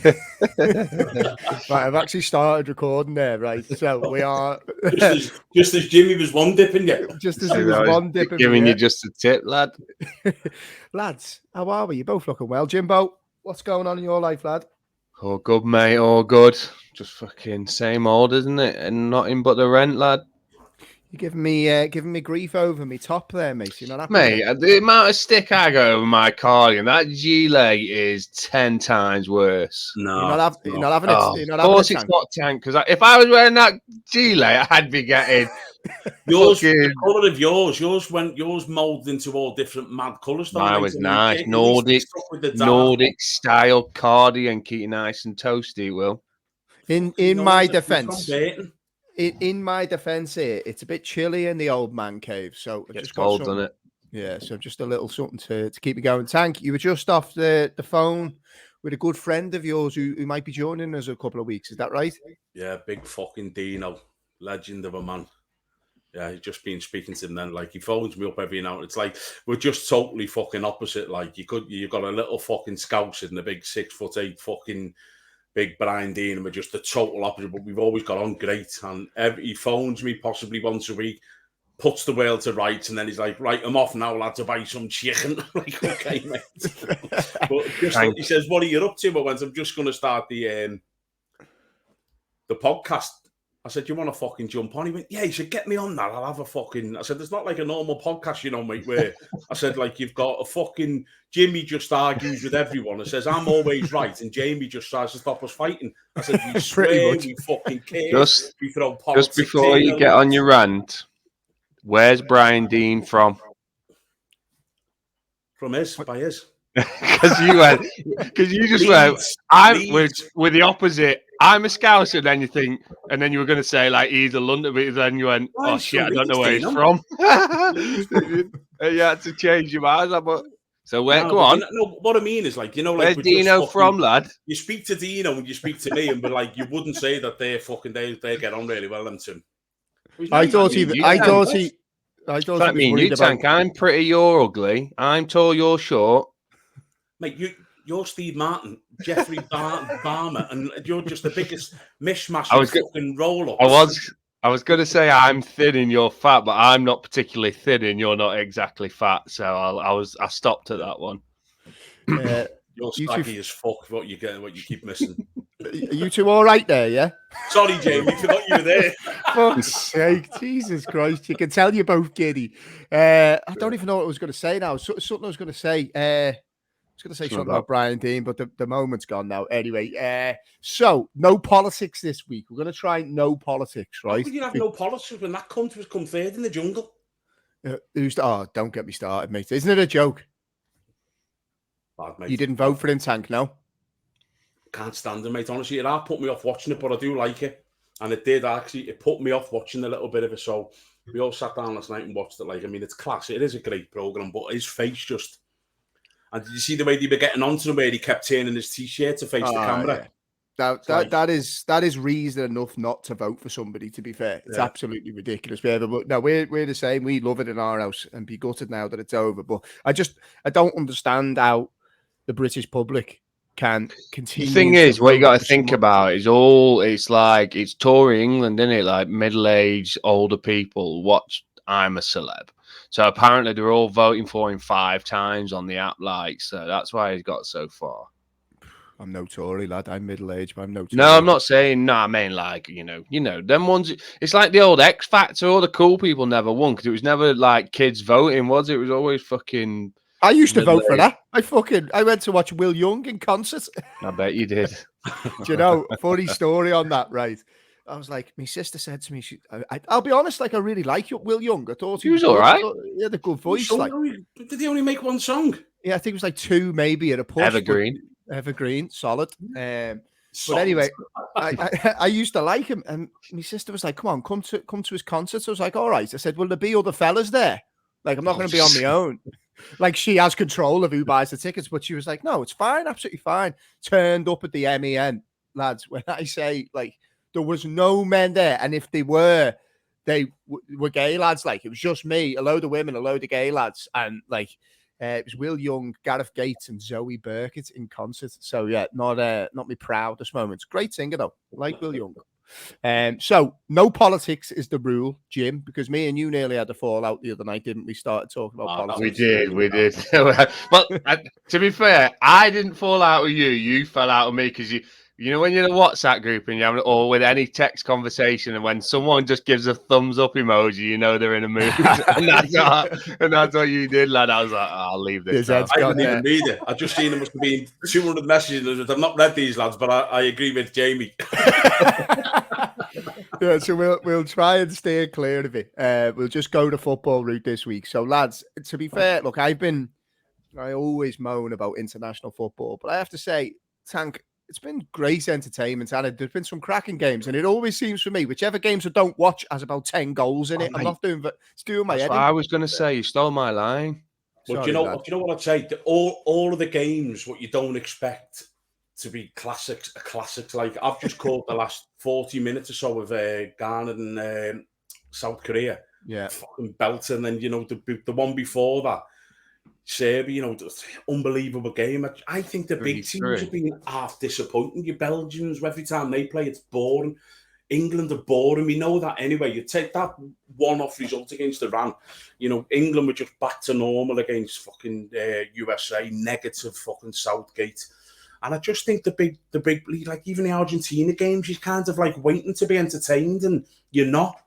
Right, I've actually started recording there, right? So we are just as Jimmy was one dipping you. Just as he was one dipping giving you just a tip, lad. Lads, how are we? You're both looking well. Jimbo, what's going on in your life, lad? All good, mate. All good. Just fucking same old, isn't it? And nothing but the rent, lad. You're giving me grief over me top there, mate. You're not happy, Mate, the amount of stick I got over my cardigan, that gilet is 10 times worse. No, you're not having it. You're not of course having it's not tank, because if I was wearing that gilet, I'd be getting yours. The colour of yours moulded into all different mad colours. Mine was nice, Nordic style cardigan, keep you nice and toasty. Will in my defence. In my defence here, it's a bit chilly in the old man cave, so I've just got cold, doesn't it? Yeah, so just a little something to keep me going. Tank, you were just off the phone with a good friend of yours who might be joining us a couple of weeks. Is that right? Yeah, big fucking Dino, legend of a man. Yeah, he's just been speaking to him then. Like, he phones me up every now and it's like we're just totally fucking opposite. Like, you've got a little fucking Scouser and a big 6'8" fucking big Brian Dean, and we're just the total opposite, but we've always got on great. And he phones me possibly once a week, puts the world to rights, and then he's like, right, I'm off now, lad, to buy some chicken. Like, okay, mate. But just, he says, what are you up to? I went, I'm just going to start the podcast. I said, you want to fucking jump on? He went, yeah, you should get me on that. I'll have a fucking... I said, it's not like a normal podcast, you know, mate, where I said, like, you've got a fucking... Jimmy just argues with everyone and says, I'm always right, and Jamie just tries to stop us fighting. I said, we swear, we fucking care, we throw politics. Just before you get on your rant, where's Brian Dean from? From by his. Because you just went, we're the opposite. I'm a Scouser, and then you think, and then you were going to say, like, he's a London, but then you went, oh, shit, I don't know where he's from. You had to change your mind. So, go on. What I mean is, like, you know, where's like, Dino from, lad? You speak to Dino and you speak to me, and but like, you wouldn't say that they get on really well, them two. I thought he That mean you, Tank. I'm pretty, you're ugly. I'm tall, you're short. Mate, you're Steve Martin, Jeffrey Barmer, and you're just the biggest mishmash of fucking roll-ups. I was going to say I'm thin and you're fat, but I'm not particularly thin and you're not exactly fat. So I stopped at that one. You're saggy as fuck. What you keep missing. Are you two all right there? Yeah. Sorry, Jamie. I forgot you were there. Fuck's sake, Jesus Christ! You can tell you're both giddy. I don't even know what I was going to say now. Something I was going to say. I was going to say something about Brian Dean, but the moment's gone now. Anyway, so no politics this week. We're going to try no politics, right? How could you have no politics when that cunt was come third in the jungle? Don't get me started, mate. Isn't it a joke? Bad, mate. You didn't vote for him, Tank, no? Can't stand him, mate. Honestly, it put me off watching it, but I do like it. And it did actually. It put me off watching a little bit of it. So we all sat down last night and watched it. Like, I mean, it's class. It is a great program, but his face just... And did you see the way they were getting onto him, where he kept turning his t-shirt to face the camera? Yeah. That is reason enough not to vote for somebody. To be fair, it's absolutely ridiculous. But no, we're the same. We love it in our house and be gutted now that it's over. But I don't understand how the British public can continue. The thing is, what you got to think about is it's Tory England, isn't it? Like middle-aged, older people watch I'm a Celeb. So apparently they're all voting for him 5 times on the app, like, so that's why he's got so far. I'm no Tory, lad. I'm middle-aged, but I'm no Tory. No, I'm not saying, no, I mean, like, you know, them ones, it's like the old X Factor, all the cool people never won, because it was never, like, kids voting, was it? It was always fucking... I used to vote for that. I went to watch Will Young in concert. I bet you did. Do you know, funny story on that, right? I was like, my sister said to me, I'll be honest, like, I really like Will Young. I thought he was all right. He had a good voice. Like, did he only make one song? Yeah, I think it was like 2 maybe at a push. Evergreen, solid. But anyway, I used to like him, and my sister was like, come to his concert. So I was like, all right. I said, will there be other fellas there? Like, I'm not going to be on my own. Like, she has control of who buys the tickets, but she was like, no, it's fine, absolutely fine. Turned up at the MEN, lads. When I say, like, there was no men there, and if they were gay lads. Like, it was just me, a load of women, a load of gay lads, and like, It was Will Young, Gareth Gates, and Zoe Burkett in concert. So yeah, not my proudest moments. Great singer though, like Will Young. So no politics is the rule, Jim, because me and you nearly had a fallout the other night, didn't we? Started talking about politics. We did. Well, to be fair, I didn't fall out with you. You fell out with me because you know when you're in a WhatsApp group and or with any text conversation, and when someone just gives a thumbs up emoji, you know they're in a mood. and that's what you did, lad. I was like, I'll leave this. I didn't even read it. I just seen there must have been 200 messages. I've not read these, lads, but I agree with Jamie. Yeah, so we'll try and stay clear of it. We'll just go the football route this week. So, lads, to be fair, look, I always moan about international football, but I have to say, Tank, it's been great entertainment, and there's been some cracking games, and it always seems for me, whichever games I don't watch has about 10 goals in it. I'm not doing, but it's doing my head. I was going to say, you stole my line. But do you know what I'd say? All of the games, what you don't expect to be classics. Like I've just caught the last 40 minutes or so of Ghana and South Korea. Yeah, fucking belting. And then the one before that, Serbia. Unbelievable game. I think the big teams have been half disappointing. Your Belgians, every time they play, it's boring. England are boring. We know that anyway. You take that one-off result against Iran. England were just back to normal against fucking USA. Negative fucking Southgate. And I just think the big, like even the Argentina games, you're kind of like waiting to be entertained, and you're not.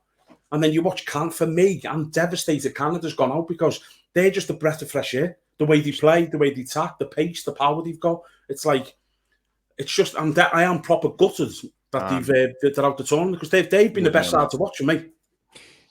And then you watch Canada. For me, I'm devastated Canada's gone out because they're just a breath of fresh air. The way they play, the way they attack, the pace, the power they've got. It's like, it's just, I am proper gutted that they're out the tournament because they've been the best side to watch for me.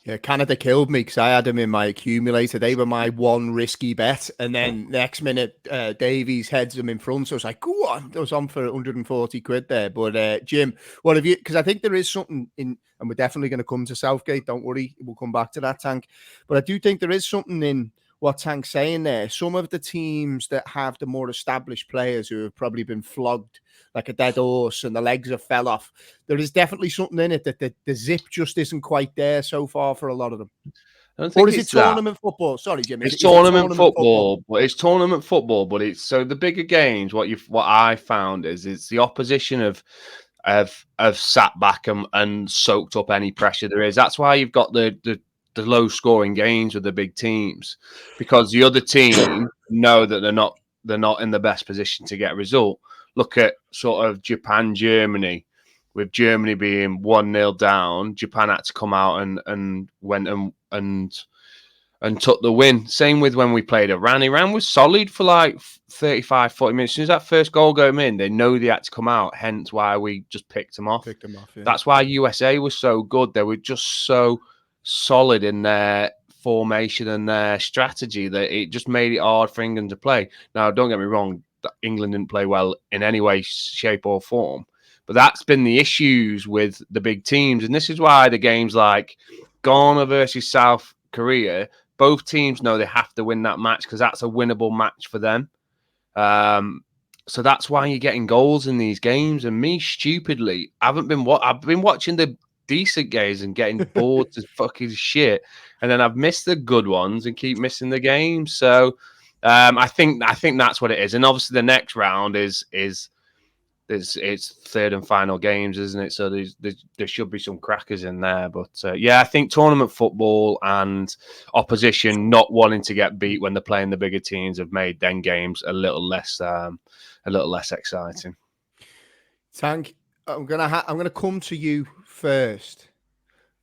Yeah, Canada killed me because I had them in my accumulator. They were my one risky bet. And then next minute, Davies heads them in front. So I was like, go on. I was on for 140 quid there. But Jim, what have you, because I think there is something in, and we're definitely going to come to Southgate. Don't worry. We'll come back to that, Tank. But I do think there is something in what Tank's saying there. Some of the teams that have the more established players who have probably been flogged like a dead horse and the legs have fell off, there is definitely something in it that the zip just isn't quite there so far for a lot of them. Or is it tournament football? Sorry, Jim. It's tournament football, but it's tournament football. But it's so the bigger games. What I found is it's the opposition have sat back and soaked up any pressure there is. That's why you've got the low scoring games with the big teams, because the other team know that they're not in the best position to get a result. Look at sort of Japan, Germany. With Germany being 1-0 down, Japan had to come out and went and took the win. Same with when we played Iran. Iran was solid for like 35, 40 minutes. As soon as that first goal got in, they know they had to come out. Hence why we just picked them off. Yeah. That's why USA was so good. They were just so solid in their formation and their strategy that it just made it hard for England to play. Now, don't get me wrong, England didn't play well in any way, shape or form. But that's been the issues with the big teams. And this is why the games like Ghana versus South Korea, both teams know they have to win that match because that's a winnable match for them. So that's why you're getting goals in these games. And me, stupidly, I've been watching the decent games and getting bored to fucking shit. And then I've missed the good ones and keep missing the games. So I think that's what it is. And obviously the next round is it's third and final games, isn't it? So there should be some crackers in there. But I think tournament football and opposition not wanting to get beat when they're playing the bigger teams have made them games a little less exciting. Tank, I'm gonna come to you first.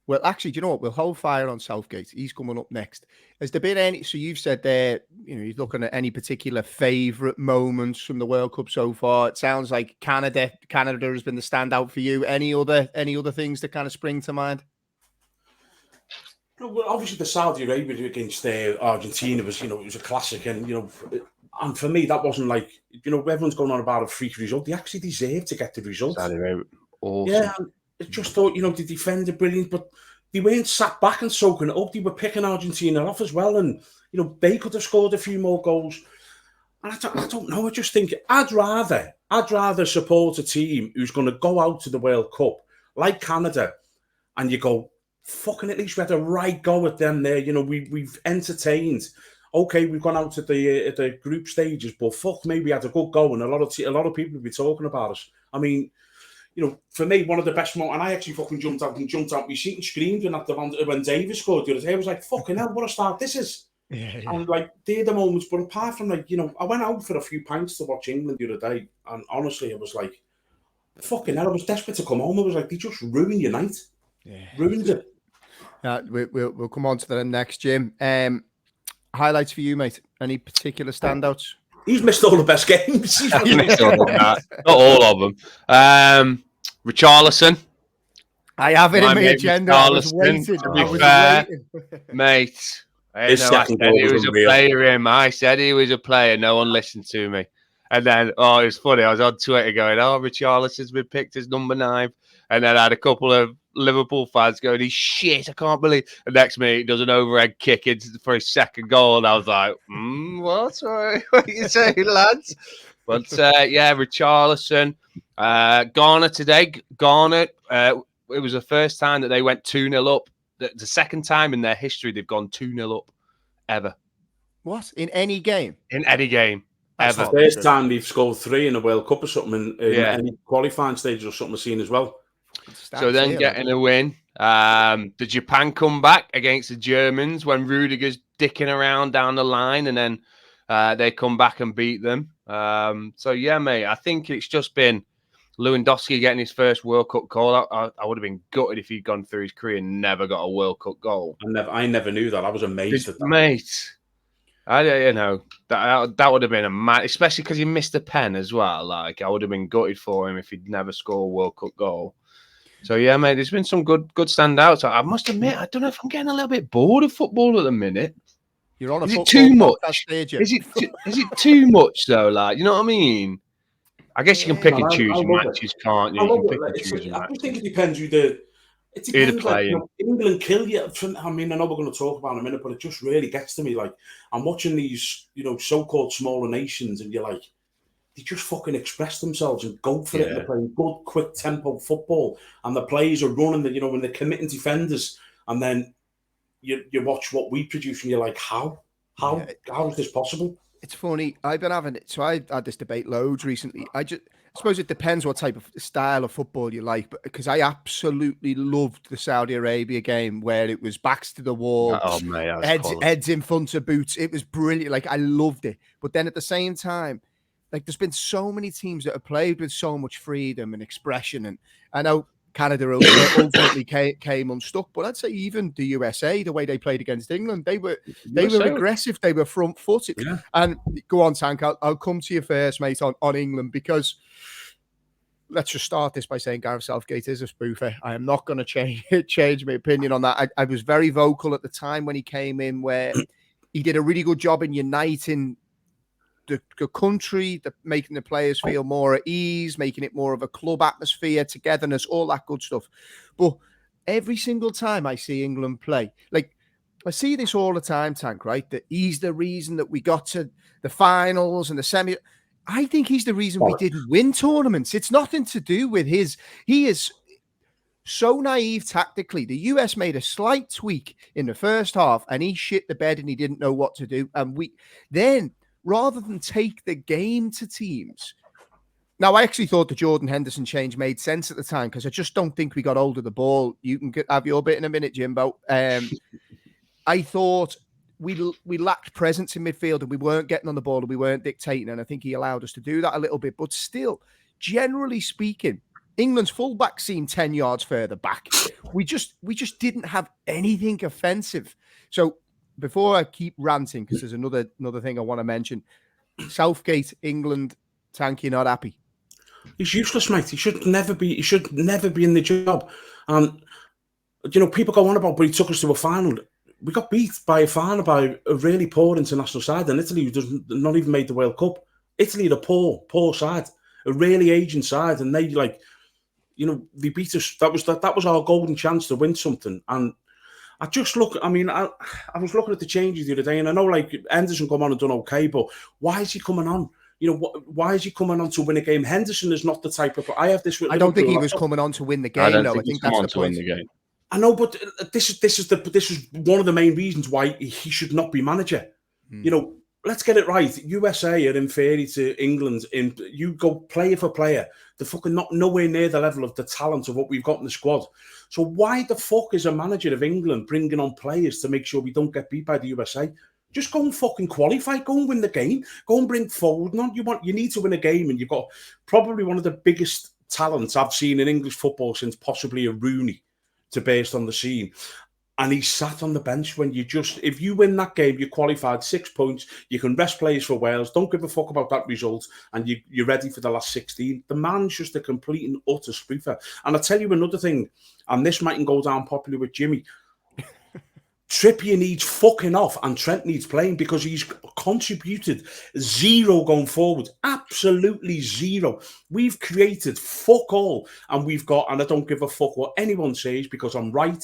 Well, actually, do you know what? We'll hold fire on Southgate. He's coming up next. Has there been any? So you've said there, you're looking at any particular favourite moments from the World Cup so far. It sounds like Canada has been the standout for you. Any other things that kind of spring to mind? Well, obviously the Saudi Arabia against Argentina was, it was a classic, and and for me that wasn't like, everyone's going on about a freak result. They actually deserved to get the result. Saudi Arabia, awesome. Yeah. I just thought, the defender brilliant, but they weren't sat back and soaking it up. They were picking Argentina off as well, and they could have scored a few more goals. And I don't know. I just think I'd rather support a team who's going to go out to the World Cup like Canada, and you go, fucking at least we had a right go at them there. We've entertained. okay, we've gone out at the group stages, but fuck me, we had a good go, and a lot of people will be talking about us. I mean, you know, for me, one of the best moments, and I actually fucking jumped out my seat and screamed when Davis scored the other day. I was like, fucking hell, what a start this is. Yeah. And like, they're the moments, but apart from like, you know, I went out for a few pints to watch England the other day, and honestly, I was like, fucking hell, I was desperate to come home. I was like, they just ruined your night. Yeah. Ruined it. We'll come on to the next, Jim. Highlights for you, mate? Any particular standouts? He's missed all the best games. Not all of them. Richarlison. I have it in my agenda. I was waiting. To be fair, mate. I said he was a player. I said he was a player. No one listened to me. And then, it was funny. I was on Twitter going, Richarlison's been picked as number 9. And then I had a couple of Liverpool fans going, he's shit, I can't believe. The next minute, he does an overhead kick for his second goal. And I was like, what? What are you saying, lads? But, Richarlison. Ghana today. Ghana, it was the first time that they went 2-0 up. The second time in their history they've gone 2-0 up, ever. What? In any game? In any game. That's ever. The first time they've scored 3 in a World Cup or something in any qualifying stage or something I've seen as well. So then getting a win. The Japan come back against the Germans when Rudiger's dicking around down the line, and then they come back and beat them. Mate, I think it's just been Lewandowski getting his first World Cup goal. I would have been gutted if he'd gone through his career and never got a World Cup goal. I never knew that. I was amazed at that. Mate, that would have been a mad, especially because he missed a pen as well. Like, I would have been gutted for him if he'd never scored a World Cup goal. So yeah, mate, there's been some good standouts. I must admit, I don't know if I'm getting a little bit bored of football at the minute. You're on a football too much? Is it too much though? Like, you know what I mean? I guess you can pick and choose your matches, can't you? You can pick and choose your matches. I think it depends who the playing. Like, England kill you. I mean, I know we're going to talk about it in a minute, but it just really gets to me. Like, I'm watching these, so-called smaller nations, and you're like, they just fucking express themselves and go for it. And they're playing good, quick tempo football, and the players are running. When they're committing defenders, and then you watch what we produce, and you're like, how is this possible? It's funny. I've been having it. So I had this debate loads recently. I suppose it depends what type of style of football you like, but because I absolutely loved the Saudi Arabia game where it was backs to the wall, heads in front of boots. It was brilliant. Like, I loved it. But then at the same time, like, there's been so many teams that have played with so much freedom and expression. And I know Canada ultimately came unstuck, but I'd say even the USA, the way they played against England, they were aggressive, they were front footed. Yeah. And go on, Tank, I'll come to you first, mate, on England, because let's just start this by saying Gareth Southgate is a spoofer. I am not going to change my opinion on that. I was very vocal at the time when he came in, where he did a really good job in uniting the country, making the players feel more at ease, making it more of a club atmosphere, togetherness, all that good stuff. But every single time I see England play, like, I see this all the time, Tank, right? That he's the reason that we got to the finals and the semi. I think he's the reason we didn't win tournaments. It's nothing to do with his. He is so naive tactically. The US made a slight tweak in the first half, and he shit the bed and he didn't know what to do. And then, rather than take the game to teams. Now, I actually thought the Jordan Henderson change made sense at the time, because I just don't think we got hold of the ball. You can have your bit in a minute, Jimbo. I thought we lacked presence in midfield, and we weren't getting on the ball, and we weren't dictating, and I think he allowed us to do that a little bit. But still, generally speaking, England's fullback seemed 10 yards further back. We just didn't have anything offensive. So, before I keep ranting, because there's another thing I want to mention, Southgate, England, Tank, you're not happy? He's useless, mate. He should never be in the job. And people go on about, but he took us to a final. We got beat by a final by a really poor international side, and Italy, who does not even made the World Cup. Italy, the poor side, a really aging side, and they they beat us. That was our golden chance to win something. And I just look, I was looking at the changes the other day, and I know, like, Henderson come on and done okay, but why is he coming on? Why is he coming on to win a game? Henderson is not the type of. I don't think he was coming on to win the game. I think that's the point. I know, but this is one of the main reasons why he should not be manager. You know, let's get it right. USA are inferior to England. You go player for player. They're fucking not nowhere near the level of the talent of what we've got in the squad. So why the fuck is a manager of England bringing on players to make sure we don't get beat by the USA? Just go and fucking qualify. Go and win the game. Go and bring Foden on. You need to win a game, and you've got probably one of the biggest talents I've seen in English football since possibly a Rooney to burst on the scene. And he sat on the bench when if you win that game, you qualified 6 points, you can rest players for Wales, don't give a fuck about that result, and you're ready for the last 16. The man's just a complete and utter spoofer. And I'll tell you another thing, and this mightn't go down popular with Jimmy. Trippier needs fucking off and Trent needs playing because he's contributed zero going forward. Absolutely zero. We've created fuck all, and we've got, and I don't give a fuck what anyone says because I'm right,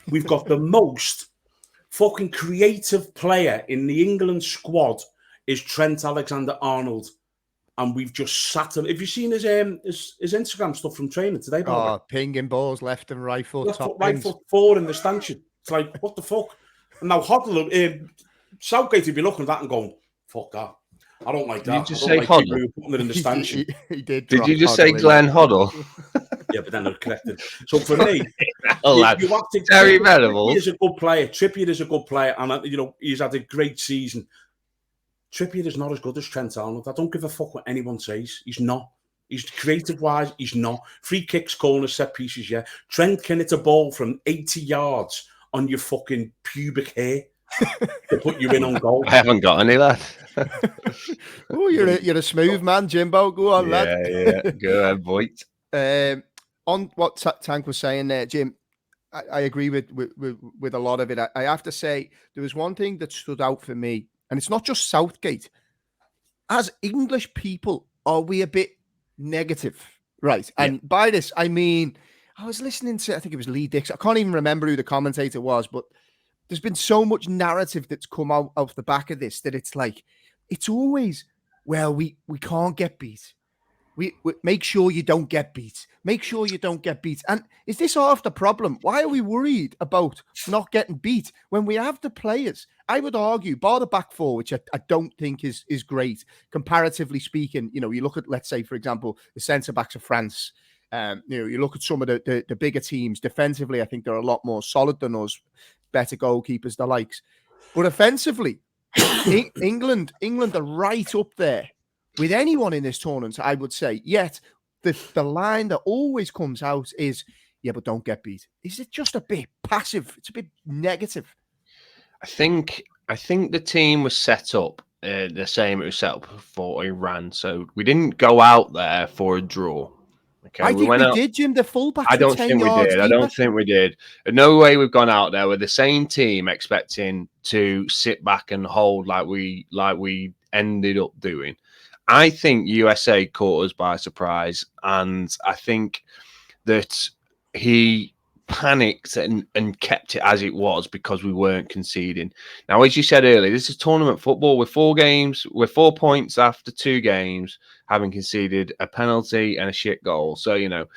we've got the most fucking creative player in the England squad is Trent Alexander-Arnold. And we've just sat him. Have you seen his Instagram stuff from training today? Pinging balls left and right foot. Right foot forward in the stanchion. It's like, what the fuck? And now Hoddle, Southgate would be looking at that and going, fuck that. I don't like that. Did you just say Hoddle? Putting it in the stanchion. He did. Did you just say Glenn Hoddle? Yeah, but then they're connected. So for me, Terry Venables is a good player. Trippier is a good player, and he's had a great season. Trippier is not as good as Trent Arnold. I don't give a fuck what anyone says. He's not. He's creative-wise, he's not. Free kicks, corners, set pieces, yeah. Trent can hit a ball from 80 yards on your fucking pubic hair to put you in on goal. I haven't got any, lad. Oh, you're a smooth man, Jimbo. Go on, lad. Yeah. Go ahead, boy. On what Tank was saying there, Jim, I agree with a lot of it. I have to say, there was one thing that stood out for me, and it's not just Southgate. As English people, are we a bit negative? Right. And by this, I mean, I was listening to, I think it was Lee Dix. I can't even remember who the commentator was, but there's been so much narrative that's come out of the back of this that it's like, it's always, well, we can't get beat. We make sure you don't get beat. Make sure you don't get beat. And is this half the problem? Why are we worried about not getting beat when we have the players? I would argue, bar the back four, which I don't think is great, comparatively speaking. You look at, let's say, for example, the centre-backs of France. You look at some of the bigger teams. Defensively, I think they're a lot more solid than us, better goalkeepers, the likes. But offensively, England are right up there with anyone in this tournament, I would say. Yet the line that always comes out is, yeah, but don't get beat. Is it just a bit passive? It's a bit negative. I think the team was set up the same it was set up for Iran. So we didn't go out there for a draw. Okay, I think we did, Jim. The fullback. I don't think we did. I don't think we did. No way we've gone out there with the same team expecting to sit back and hold like we ended up doing. I think USA caught us by surprise, and I think that he panicked and kept it as it was because we weren't conceding. Now, as you said earlier, this is tournament football. We're 4 games. We're 4 points after 2 games, having conceded a penalty and a shit goal. So,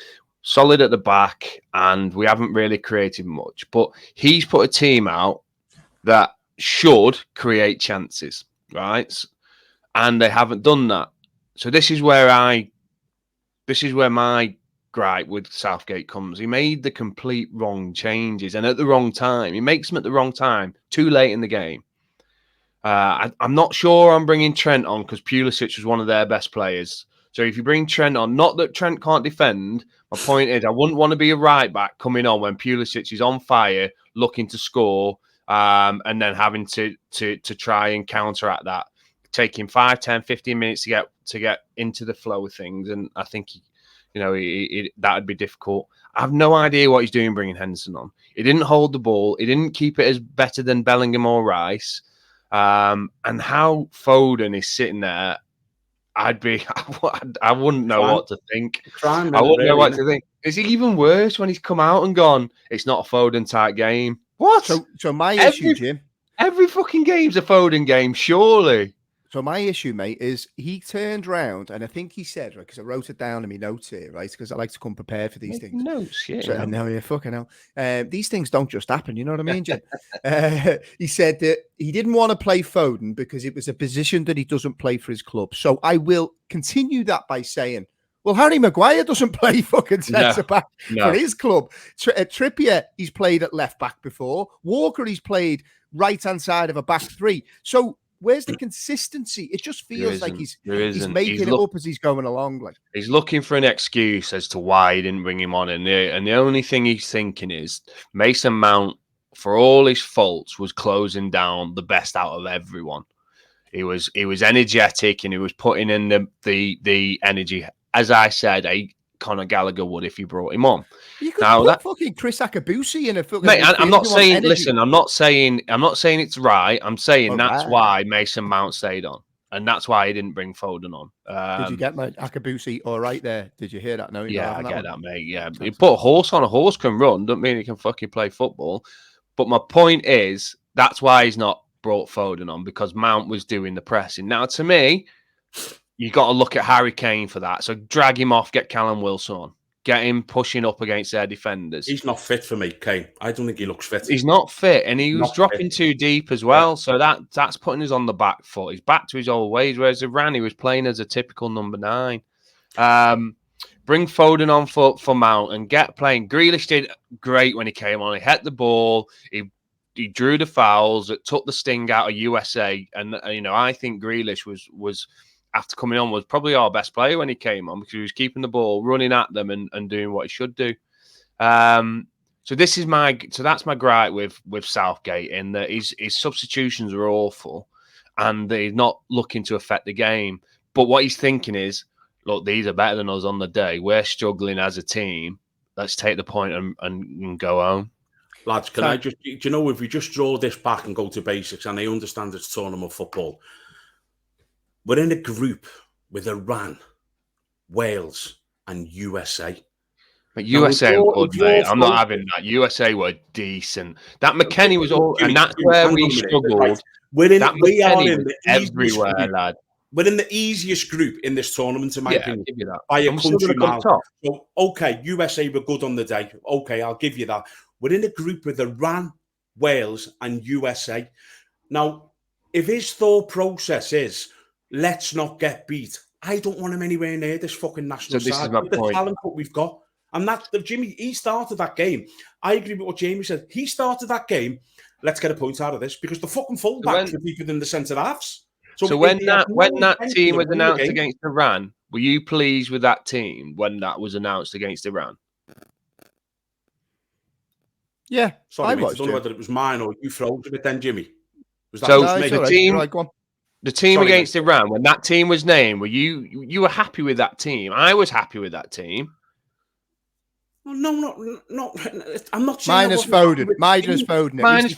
solid at the back, and we haven't really created much. But he's put a team out that should create chances, right? And they haven't done that. So this is where my gripe with Southgate comes. He made the complete wrong changes and at the wrong time. He makes them at the wrong time, too late in the game. I'm not sure I'm bringing Trent on because Pulisic was one of their best players. So if you bring Trent on, not that Trent can't defend, my point is I wouldn't want to be a right back coming on when Pulisic is on fire, looking to score, and then having to try and counteract that. Taking 5, 10, 15 minutes to get into the flow of things, and I think that would be difficult. I have no idea what he's doing bringing Henderson on. He didn't hold the ball. He didn't keep it as better than Bellingham or Rice. And how Foden is sitting there, I wouldn't know what to think. I wouldn't know what to think. It's even worse when he's come out and gone, it's not a Foden type game. What? So my issue, Jim. Every fucking game's a Foden game, surely. So my issue, mate, is he turned round and I think he said, right, because I wrote it down in my notes here, right, because I like to come prepared for these things. Notes, yeah. So, I know, yeah, fucking hell. These things don't just happen, you know what I mean, Jim? He said that he didn't want to play Foden because it was a position that he doesn't play for his club. So I will continue that by saying, well, Harry Maguire doesn't play fucking centre-back for his club. Trippier, he's played at left-back before. Walker, he's played right-hand side of a back three. So where's the consistency? It just feels like he's making it up as he's going along. Like he's looking for an excuse as to why he didn't bring him on, and the only thing he's thinking is Mason Mount, for all his faults, was closing down the best out of everyone. He was energetic and he was putting in the energy, as I said, Conor Gallagher would if he brought him on. You could put fucking Chris Akabusi in a fucking. Mate, I'm not saying. Energy. Listen, I'm not saying it's right. I'm saying that's why Mason Mount stayed on, and that's why he didn't bring Foden on. Did you get my Akabusi all right there? Did you hear that? No, yeah, I get that, mate. Yeah, you put a horse on. A horse can run. Doesn't mean he can fucking play football. But my point is that's why he's not brought Foden on, because Mount was doing the pressing. Now, to me, you got to look at Harry Kane for that. So drag him off, get Callum Wilson on. Get him pushing up against their defenders. He's not fit for me, Kane. I don't think he looks fit. He's not fit, and he was dropping too deep as well. Yeah. So that's putting us on the back foot. He's back to his old ways, whereas Iran, he was playing as a typical number 9. Bring Foden on for Mount and get playing. Grealish did great when he came on. He hit the ball. He drew the fouls. It took the sting out of USA. And, I think Grealish was after coming on, was probably our best player when he came on, because he was keeping the ball, running at them and doing what he should do. So that's my gripe with Southgate, in that his substitutions are awful and he's not looking to affect the game. But what he's thinking is, look, these are better than us on the day. We're struggling as a team. Let's take the point and go home. Lads, if we just draw this back and go to basics, and I understand it's tournament football, we're in a group with Iran, Wales, and USA. But USA were good, mate. I'm not having that. USA were decent. That McKennie was all, and that's where we struggled. We are in everywhere, lad. We're in the easiest group in this tournament, in my opinion. I'll give you that. By a country mile. So, okay, USA were good on the day. Okay, I'll give you that. We're in a group with Iran, Wales, and USA. Now, if his thought process is, let's not get beat, I don't want him anywhere near this fucking national side. This is my point. The talent that we've got. And that's Jimmy, he started that game. I agree with what Jamie said. He started that game. Let's get a point out of this, because the fucking fullbacks are deeper than the centre halves. So when that team was announced against Iran, were you pleased with that team when that was announced against Iran? Yeah, sorry, mate, I don't know whether it was mine or you froze it then, Jimmy. Was that the team against Iran, when that team was named, were you were happy with that team? I was happy with that team. No, I'm not saying minus Foden.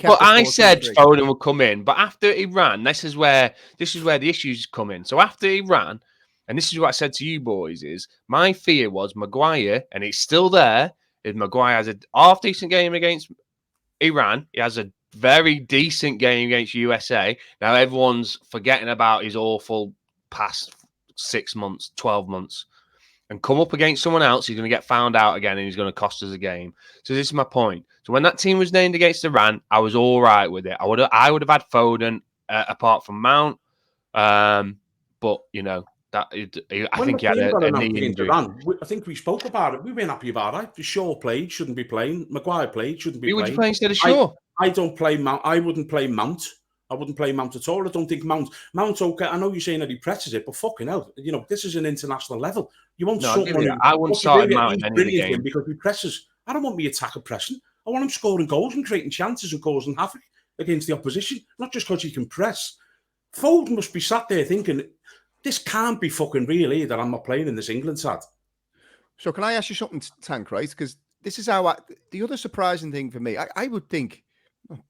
But I said Foden would come in. But after Iran, this is where the issues come in. So after Iran, and this is what I said to you boys, is my fear was Maguire, and it's still there, is Maguire has a half-decent game against Iran. He has a very decent game against USA. Now everyone's forgetting about his awful past 6 months, 12 months. And come up against someone else, he's going to get found out again, and he's going to cost us a game. So this is my point. So when that team was named against Iran, I was all right with it. I would have had Foden apart from Mount, but I think he had a knee injury. Iran, I think we spoke about it. We weren't happy about it. Shaw played, shouldn't be playing. Maguire played, shouldn't be playing. Who would you play instead of Shaw? I don't play Mount. I wouldn't play Mount. I wouldn't play Mount at all. I don't think Mount's okay. I know you're saying that he presses it, but fucking hell, this is an international level. You won't I wouldn't start Mount in any of the game because he presses. I don't want me attacker pressing. I want him scoring goals and creating chances and causing havoc against the opposition, not just because he can press. Foden must be sat there thinking, this can't be fucking real either. I'm not playing in this England side. So can I ask you something, Tank, right? Because this is how the other surprising thing for me, I would think,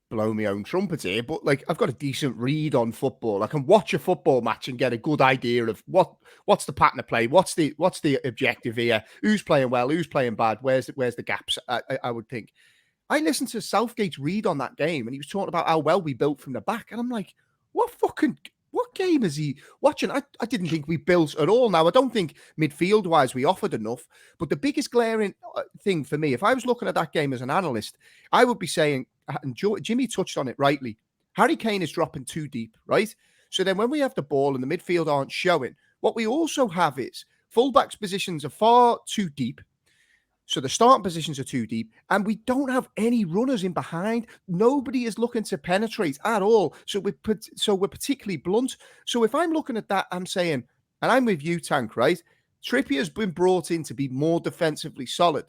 blow my own trumpet here, but I've got a decent read on football. I can watch a football match and get a good idea of what's the pattern of play, what's the objective here, who's playing well, who's playing bad, where's the gaps. I would think. I listened to Southgate's read on that game, and he was talking about how well we built from the back, and I'm like, what what game is he watching? I didn't think we built at all. Now, I don't think midfield-wise we offered enough, but the biggest glaring thing for me, if I was looking at that game as an analyst, I would be saying, and Jimmy touched on it rightly, Harry Kane is dropping too deep, right? So then when we have the ball and the midfield aren't showing, what we also have is fullbacks positions are far too deep. So the starting positions are too deep, and we don't have any runners in behind. Nobody is looking to penetrate at all. So we're particularly blunt. So if I'm looking at that, I'm saying, and I'm with you, Tank, right? Trippier's been brought in to be more defensively solid,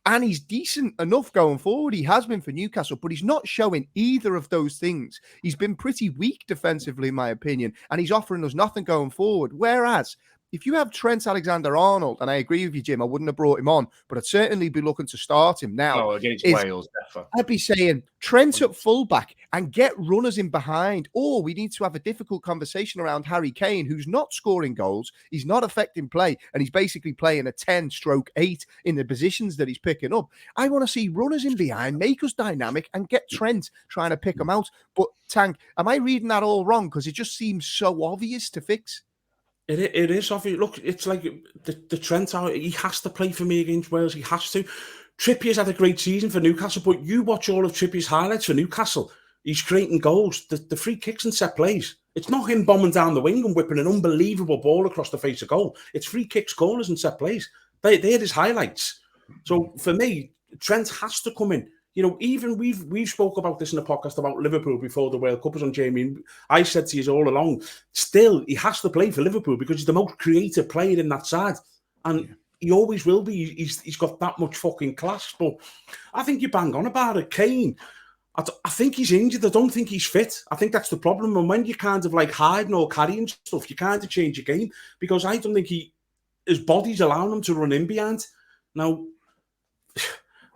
and he's decent enough going forward. He has been for Newcastle, but he's not showing either of those things. He's been pretty weak defensively, in my opinion, and he's offering us nothing going forward. Whereas, if you have Trent Alexander-Arnold, and I agree with you, Jim, I wouldn't have brought him on, but I'd certainly be looking to start him now. Oh, against Wales, definitely. I'd be saying Trent at fullback and get runners in behind, or we need to have a difficult conversation around Harry Kane, who's not scoring goals, he's not affecting play, and he's basically playing a 10/8 in the positions that he's picking up. I want to see runners in behind, make us dynamic, and get Trent trying to pick them out. But, Tank, am I reading that all wrong? Because it just seems so obvious to fix. It is obvious. Look, it's like the Trent out. He has to play for me against Wales. He has to. Trippier's had a great season for Newcastle, but you watch all of Trippier's highlights for Newcastle. He's creating goals. The free kicks and set plays. It's not him bombing down the wing and whipping an unbelievable ball across the face of goal. It's free kicks, corners, and set plays. They're his highlights. So for me, Trent has to come in. You know, even we've spoke about this in the podcast about Liverpool before the World Cup was on, Jamie. I said to you all along, still, he has to play for Liverpool because he's the most creative player in that side. And he always will be. He's got that much fucking class. But I think you bang on about it. Kane, I think he's injured. I don't think he's fit. I think that's the problem. And when you're kind of like hiding or carrying stuff, you kind of change your game because I don't think his body's allowing him to run in behind. Now,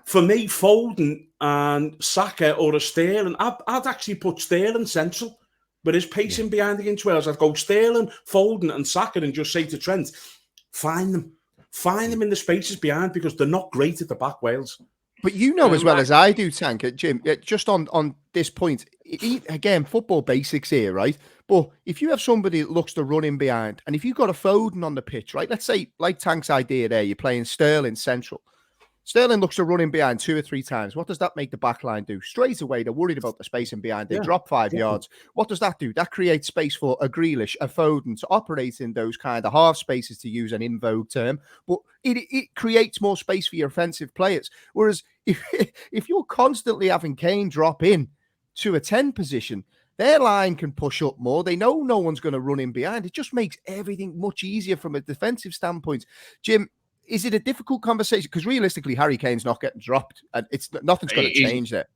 for me, Foden and Saka or a Sterling, I'd actually put Sterling central. But his pacing behind against Wales, I'd go Sterling, Foden and Saka and just say to Trent, find them in the spaces behind because they're not great at the back, Wales. But you know as well as I do, Tank, Jim, just on this point, again, football basics here, right? But if you have somebody that looks to run in behind, and if you've got a Foden on the pitch, right? Let's say, like Tank's idea there, you're playing Sterling central. Sterling looks to run in behind 2 or 3 times. What does that make the back line do? Straight away, they're worried about the space in behind. They drop 5 yards. What does that do? That creates space for a Grealish, a Foden to operate in those kind of half spaces, to use an in vogue term. But it creates more space for your offensive players. Whereas if you're constantly having Kane drop in to a 10 position, their line can push up more. They know no one's going to run in behind. It just makes everything much easier from a defensive standpoint. Jim, is it a difficult conversation? Because realistically, Harry Kane's not getting dropped, and nothing's going to change there.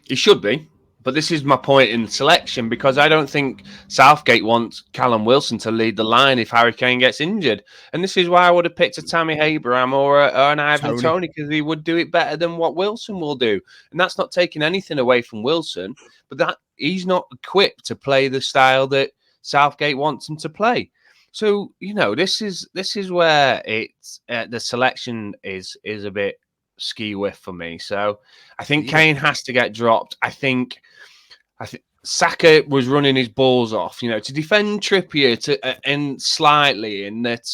He should be, but this is my point in selection because I don't think Southgate wants Callum Wilson to lead the line if Harry Kane gets injured, and this is why I would have picked a Tammy Abraham or an Ivan Toney because he would do it better than what Wilson will do, and that's not taking anything away from Wilson, but that he's not equipped to play the style that Southgate wants him to play. So, you know, this is where it's the selection is a bit ski-whiff for me. So I think Kane has to get dropped. I think Saka was running his balls off, you know, to defend Trippier and slightly in that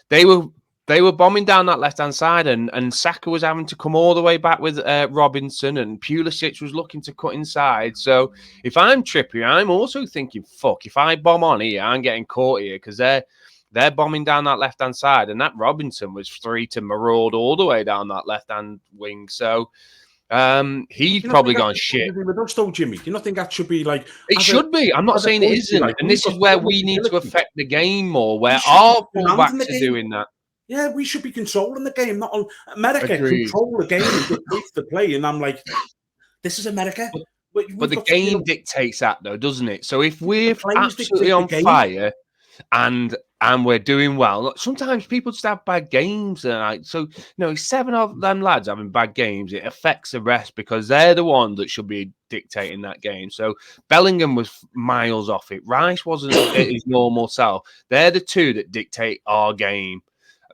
they were bombing down that left-hand side and Saka was having to come all the way back with Robinson and Pulisic was looking to cut inside. So if I'm Trippier, I'm also thinking, fuck, if I bomb on here, I'm getting caught here because they're bombing down that left-hand side and that Robinson was free to maraud all the way down that left-hand wing. So he's probably gone shit. With us though, Jimmy, do you not think that should be like... It should be. I'm not saying it isn't. Like, and this is where we need to affect the game more, where our fullbacks are doing that. Yeah, we should be controlling the game, not America. Control the game and dictate the play. And I'm like, this is America. But the game dictates that, though, doesn't it? So if we're absolutely on fire and we're doing well, sometimes people just have bad games. So, you know, 7 of them lads having bad games, it affects the rest because they're the one that should be dictating that game. So Bellingham was miles off it. Rice wasn't his normal self. They're the two that dictate our game.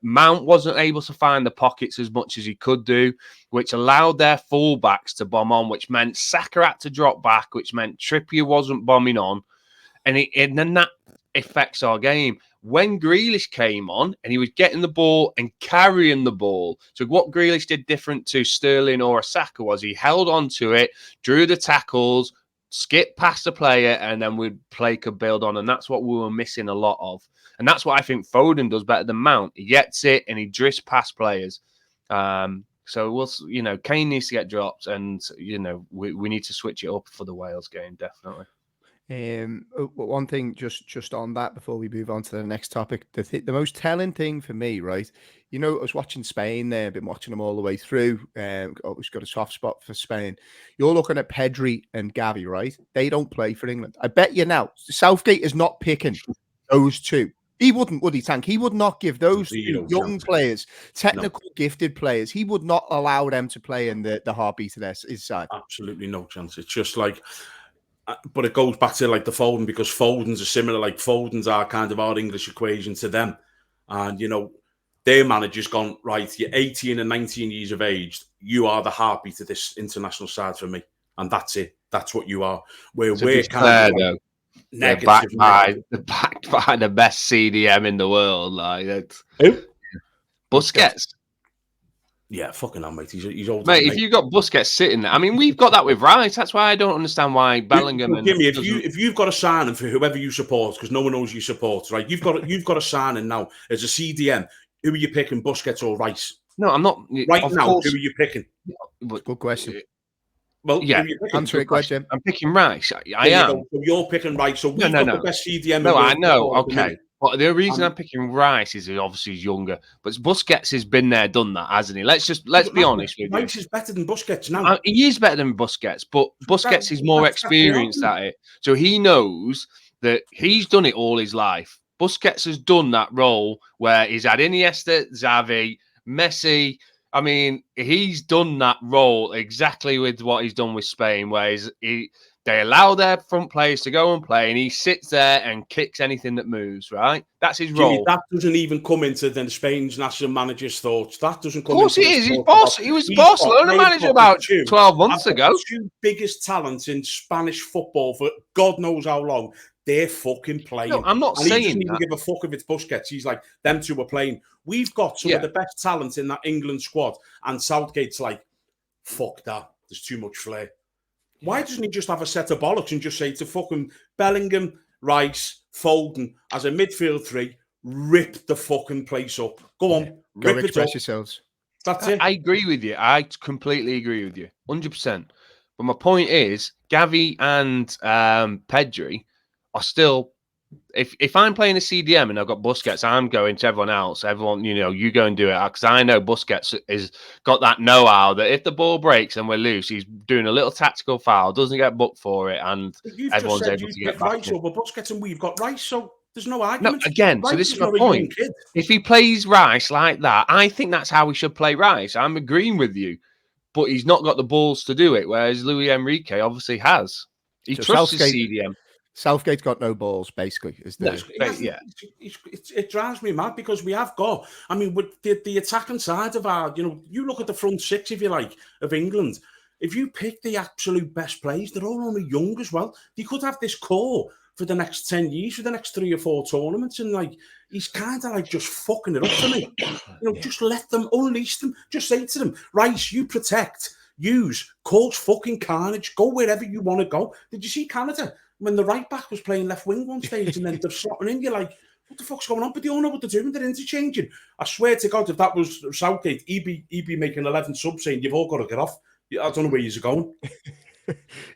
Mount wasn't able to find the pockets as much as he could do, which allowed their fullbacks to bomb on, which meant Saka had to drop back, which meant Trippier wasn't bombing on. And then that affects our game. When Grealish came on and he was getting the ball and carrying the ball. So what Grealish did different to Sterling or Saka was he held on to it, drew the tackles, skipped past the player, and then play could build on. And that's what we were missing a lot of. And that's what I think Foden does better than Mount. He gets it and he drifts past players. So Kane needs to get dropped, and we need to switch it up for the Wales game, definitely. One thing just on that before we move on to the next topic, the most telling thing for me, right? I was watching Spain there, been watching them all the way through. Always got a soft spot for Spain. You're looking at Pedri and Gavi, right? They don't play for England. I bet you now, Southgate is not picking those two. He wouldn't, would he, Tank? He would not give those young players, technical, gifted players, he would not allow them to play in the heartbeat of his side. Absolutely no chance. It's just like, but it goes back to like the Foden, because Foden's are similar. Like Foden's are kind of our English equation to them. And, their manager's gone, right, you're 18 and 19 years of age. You are the heartbeat of this international side for me. And that's it. That's what you are. Where we're kind of... They're backed by the best CDM in the world. Like Busquets. Yeah, fucking hell, mate. He's old. Mate, if you got Busquets sitting there, I mean, we've got that with Rice. That's why I don't understand why Bellingham. Jimmy, if you've got a signing for whoever you support, because no one knows you support, right? You've got a signing now as a CDM. Who are you picking, Busquets or Rice? No, I'm not. Right now, who are you picking? Good question. Well, yeah, answer a question. I'm picking Rice. I am. So you're picking Rice. So we've got the best CDM. No, I know. Okay. But the reason I'm picking Rice is obviously he's younger. But Busquets has been there, done that, hasn't he? Let's be honest with you. Rice is better than Busquets now. He is better than Busquets, but Busquets is more experienced at it. So he knows that he's done it all his life. Busquets has done that role where he's had Iniesta, Xavi, Messi. I mean, he's done that role exactly with what he's done with Spain, where they allow their front players to go and play, and he sits there and kicks anything that moves, right? That's his role. Jimmy, that doesn't even come into then Spain's national manager's thoughts. That doesn't come into... Of course it is. He was Barcelona manager about 12 months ago. The two biggest talents in Spanish football for God knows how long. They're fucking playing. No, I'm not saying he doesn't even give a fuck if it's Busquets. He's like, them two are playing. We've got some of the best talent in that England squad, and Southgate's like, fuck that. There's too much flair. Why doesn't he just have a set of bollocks and just say to fucking Bellingham, Rice, Foden, as a midfield three, rip the fucking place up. Go on. Go express yourselves. That's it. I agree with you. I completely agree with you. 100%. But my point is, Gavi and Pedri are still, if I'm playing a CDM and I've got Busquets, I'm going to everyone else. Everyone, you go and do it. Because I know Busquets has got that know-how that if the ball breaks and we're loose, he's doing a little tactical foul, doesn't get booked for it, and everyone's able to get back. Rice over Busquets and we've got Rice, so there's no argument. No, again, Rice, so this is my point. If he plays Rice like that, I think that's how we should play Rice. I'm agreeing with you. But he's not got the balls to do it, whereas Luis Enrique obviously has. He trusts his CDM. Southgate's got no balls, basically. It drives me mad because we have got, I mean, with the attacking side of our, you look at the front six, if you like, of England. If you pick the absolute best players, they're all only young as well. You could have this core for the next 10 years, for the next 3 or 4 tournaments, and like he's kind of like just fucking it up to me. Just let them, unleash them. Just say to them, Rice, you protect, use, cause fucking carnage, go wherever you want to go. Did you see Canada? When the right back was playing left wing one stage and then they're slotting in, you're like, what the fuck's going on? But they all know what they're doing. They're interchanging. I swear to God, if that was Southgate, he'd be making 11 subs saying, you've all got to get off. I don't know where you're going.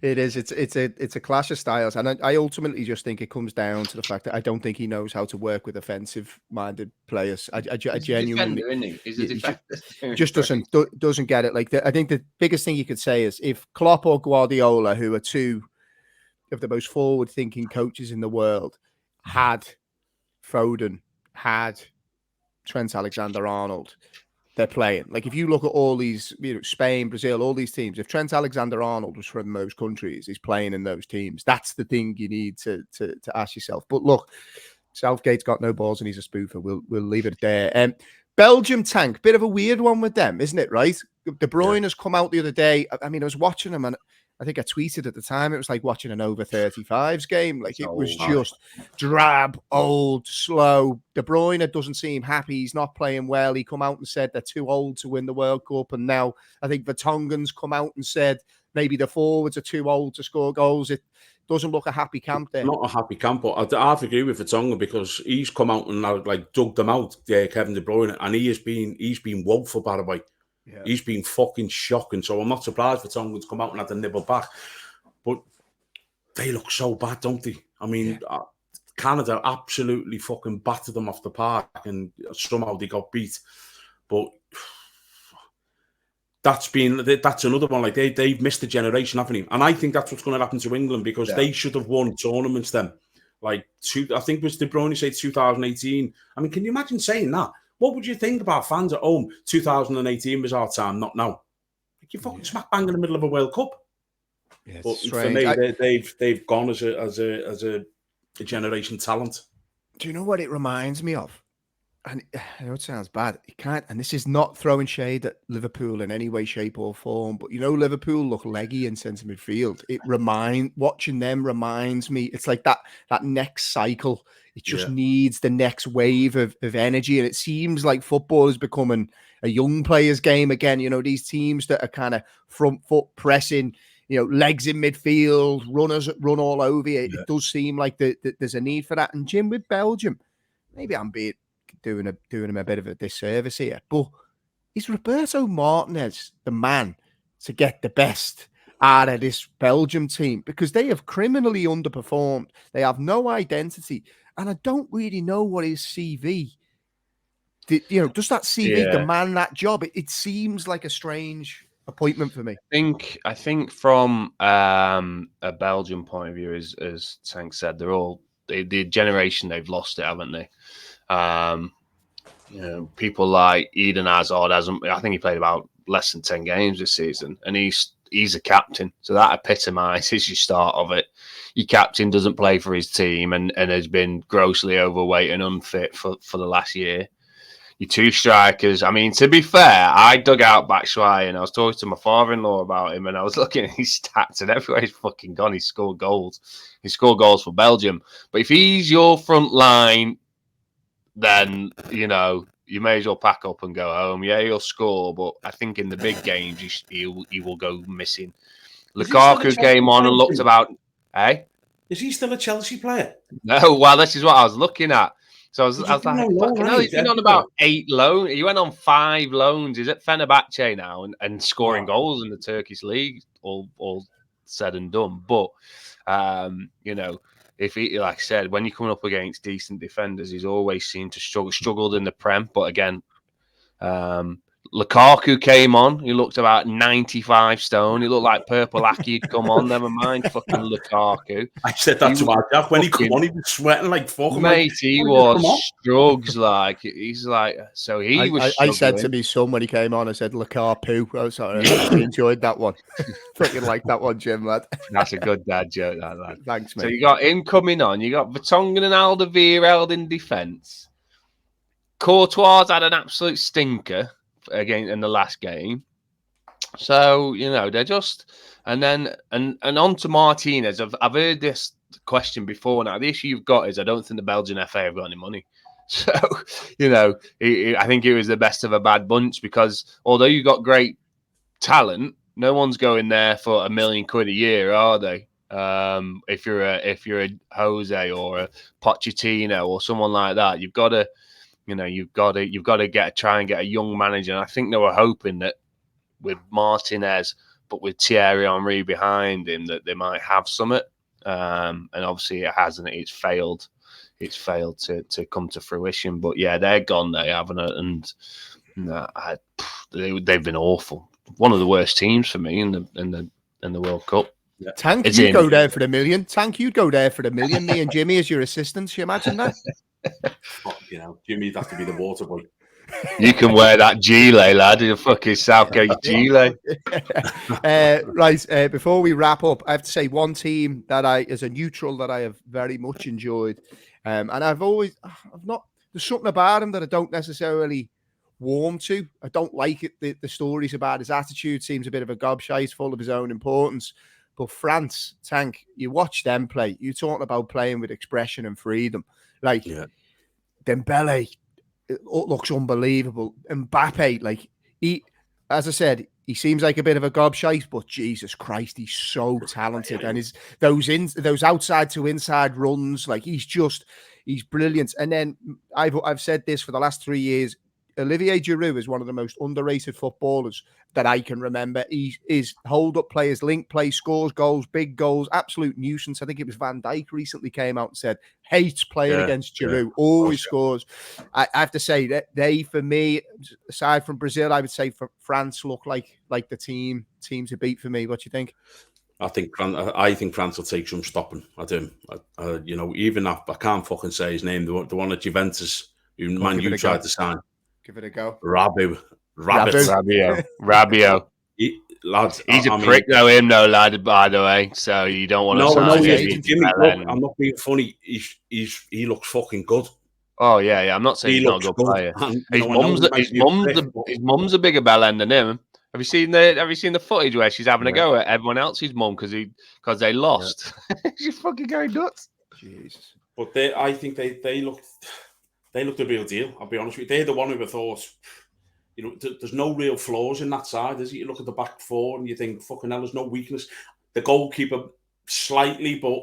It is. It's a clash of styles. And I ultimately just think it comes down to the fact that I don't think he knows how to work with offensive-minded players. I genuinely... He's just doesn't get it. Like I think the biggest thing you could say is if Klopp or Guardiola, who are two of the most forward-thinking coaches in the world, had Foden, had Trent Alexander-Arnold, they're playing. Like if you look at all these, Spain, Brazil, all these teams, if Trent Alexander-Arnold was from those countries, he's playing in those teams. That's the thing you need to ask yourself. But look, Southgate's got no balls and he's a spoofer. We'll leave it there. Belgium, Tank, bit of a weird one with them, isn't it? Right? De Bruyne has come out the other day. I mean, I was watching him and I think I tweeted at the time, it was like watching an over 35's game. Like it was just drab, old, slow. De Bruyne doesn't seem happy. He's not playing well. He come out and said they're too old to win the World Cup. And now I think Vertonghen's come out and said maybe the forwards are too old to score goals. It doesn't look a happy camp there. Not a happy camp, but I have to agree with Vertonghen because he's come out and like dug them out, Kevin De Bruyne, and he's been woeful, by the way. Yeah. He's been fucking shocking. So I'm not surprised Vertonghen's come out and had to nibble back. But they look so bad, don't they? I mean, Canada absolutely fucking battered them off the park and somehow they got beat. But that's another one. Like they've missed a generation, haven't they? And I think that's what's going to happen to England because they should have won tournaments then. Like, I think it was De Bruyne said 2018. I mean, can you imagine saying that? What would you think about fans at home? 2018 was our time, not now. Like you fucking smack bang in the middle of a World Cup. Yeah, but strange. For me, they've gone as a generation talent. Do you know what it reminds me of? And I know it sounds bad. It can't, and this is not throwing shade at Liverpool in any way, shape, or form. But you know, Liverpool look leggy in centre midfield. Watching them reminds me. It's like that next cycle. It just needs the next wave of energy, and it seems like football is becoming a young players' game again. You know, these teams that are kind of front foot pressing. You know, legs in midfield, runners that run all over you. It does seem like there's a need for that. And Jim, with Belgium, maybe I'm doing him a bit of a disservice here, but is Roberto Martinez the man to get the best out of this Belgium team? Because they have criminally underperformed. They have no identity, and I don't really know what his CV. Does that CV demand that job? It seems like a strange appointment for me. I think from a Belgian point of view, as Tank said, they're all the generation they've lost it, haven't they? People like Eden Hazard I think he played about less than 10 games this season, and he's a captain, so that epitomises your start of it. Your captain doesn't play for his team and has been grossly overweight and unfit for the last year. Your two strikers, I mean, to be fair, I dug out Batshuayi and I was talking to my father-in-law about him and I was looking at his stats and everywhere he's fucking gone, he scored goals. He scored goals for Belgium. But if he's your front line, then, you may as well pack up and go home. Yeah, he'll score, but I think in the big games, he will go missing. Lukaku came on and looked about... Hey? Is he still a Chelsea player? No, well, this is what I was looking at. So I was like, fucking hell, he's been on about 8 loans. He went on 5 loans. He's at Fenerbahce now and scoring goals in the Turkish league, all said and done. But, if he, like I said, when you're coming up against decent defenders, he's always seemed to struggled in the Prem. But again, Lukaku came on. He looked about 95 stone. He looked like Purple Aki had come on. Never mind fucking Lukaku. I said that to my dad. When he come on, he was sweating like fuck. Mate, he was struggles like. He's like, so he was I said to me son when he came on, I said, Lukaku. Oh, sorry. I enjoyed that one. Fucking like that one, Jim, lad. That's a good dad joke, that lad. Thanks, mate. So you got him coming on. You got Vertonghen and Alderweireld in defence. Courtois had an absolute stinker again in the last game, so they're just and on to Martinez. I've heard this question before. Now the issue you've got is I don't think the Belgian FA have got any money, so I think it was the best of a bad bunch because although you got great talent, no one's going there for £1 million a year, are they? If you're a Jose or a Pochettino or someone like that, you've got to. You've got to try and get a young manager. And I think they were hoping that with Martinez, but with Thierry Henry behind him, that they might have something. And obviously it hasn't. It's failed. It's failed to come to fruition. But yeah, they're gone. They haven't. And they've been awful. One of the worst teams for me in the World Cup. Yeah. Tank, you'd go there for $1 million. Tank, you'd go there for $1 million. Me and Jimmy as your assistants. You imagine that? Jimmy'd have to be the water boy. You can wear that gilet, lad. You're fucking Southgate gilet. Right. Before we wrap up, I have to say one team that as a neutral, that I have very much enjoyed. And there's something about him that I don't necessarily warm to. I don't like it. The stories about his attitude seems a bit of a gobshite, full of his own importance. But France, Tank, you watch them play. You're talking about playing with expression and freedom. Like, Dembele, it looks unbelievable. Mbappe, like, as I said, he seems like a bit of a gobshite, but Jesus Christ, he's so talented. And those outside to inside runs, like, he's brilliant. And then I've said this for the last 3 years. Olivier Giroud is one of the most underrated footballers that I can remember. He is hold-up players, link play, scores goals, big goals, absolute nuisance. I think it was Van Dijk recently came out and said, hates playing against Giroud, always scores. I have to say that they, for me, aside from Brazil, I would say for France look like the team to beat for me. What do you think? I think France will take some stopping. I do. Even if I can't fucking say his name, the one at Juventus, who Man U tried to sign. Give it a go. Rabiot. He's a prick though, lad, by the way. So you don't want to sign him. Jimmy, look, I'm not being funny. He looks fucking good. Oh yeah. I'm not saying he's not a good player. His mum's a bigger bellend than him. Have you seen the footage where she's having a go at everyone else's mum because they lost? She's fucking going nuts. Jesus. But I think they looked the real deal. I'll be honest with you. They're the one who I thought, there's no real flaws in that side, is it? You look at the back four and you think, fucking hell, there's no weakness. The goalkeeper slightly, but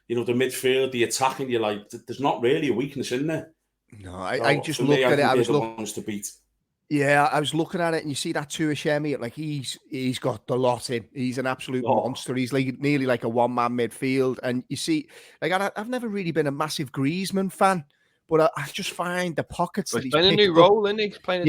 the midfield, the attacking, you're like, there's not really a weakness in there. No, I just looked at it. I was looking. Ones to beat. Yeah, I was looking at it, and you see that Tuachemi, like he's got the lot in. He's an absolute monster. He's like nearly like a one-man midfield, and you see, like I've never really been a massive Griezmann fan. But I just find the pockets that he's playing a new role, isn't he? He's playing